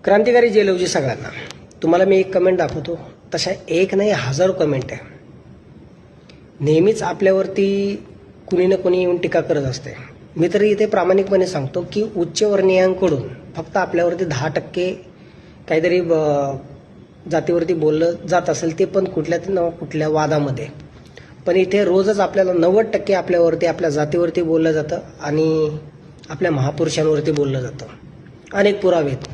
क्रांतिकारी जेलवजी सगळ्यांना. तुम्हाला मी एक कमेंट दाखवतो, तशा एक नाही हजारो कमेंट आहे. नेहमीच आपल्यावरती कुणी ना कुणी येऊन टीका करत असते. मी तरी इथे प्रामाणिकपणे सांगतो की उच्चवर्णीयांकडून फक्त आपल्यावरती 10% काहीतरी जातीवरती बोललं जात असेल, ते पण कुठल्या वादामध्ये. पण इथे रोजच आपल्याला 90% आपल्यावरती, आपल्या जातीवरती बोललं जातं आणि आपल्या महापुरुषांवरती बोललं जातं. अनेक पुरावे आहेत.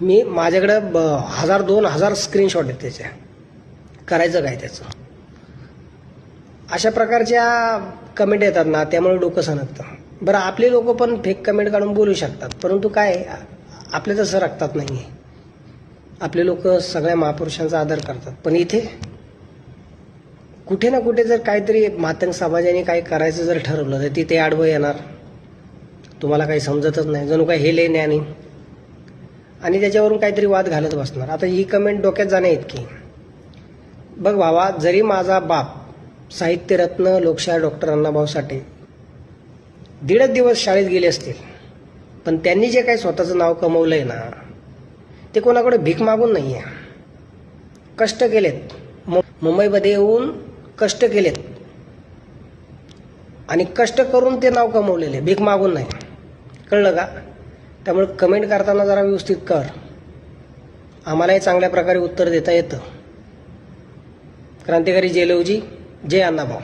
मी माझ्याकडे 1000-2000 स्क्रीनशॉट आहेत त्याचे. करायचं काय त्याचं? अशा प्रकारच्या कमेंट येतात ना, त्यामुळे डोकं सणकतं. बरं, आपले लोक पण फेक कमेंट काढून बोलू शकतात, परंतु काय आपले तसं रक्तात नाही आहे. आपले लोक सगळ्या महापुरुषांचा आदर करतात. पण इथे कुठे ना कुठे जर काहीतरी मातंग समाजाने काही करायचं जर ठरवलं तर तिथे आडवं येणार. तुम्हाला काही समजतच नाही, जणू काय हे लय ज्ञानी, आणि त्याच्यावरून काहीतरी वाद घालत बसणार. आता ही कमेंट डोक्यात जाण्या इतकी. बघ भावा, जरी माझा बाप साहित्यरत्न लोकशाहीर डॉक्टर अण्णाभाऊ साठे 1.5 दिवस शाळेत गेले असतील, पण त्यांनी जे काही स्वतःचं नाव कमवलंय ना, ते कोणाकडे भीक मागून नाही आहे. कष्ट केलेत. मुंबईमध्ये येऊन कष्ट केलेत आणि कष्ट करून ते नाव कमवलेले, भीक मागून नाही. कळलं का? त्यामुळे कमेंट करताना जरा व्यवस्थित कर. आम्हालाही चांगल्या प्रकारे उत्तर देता येतं. क्रांतिकारी जेलवजी, जय अण्णाभाऊ.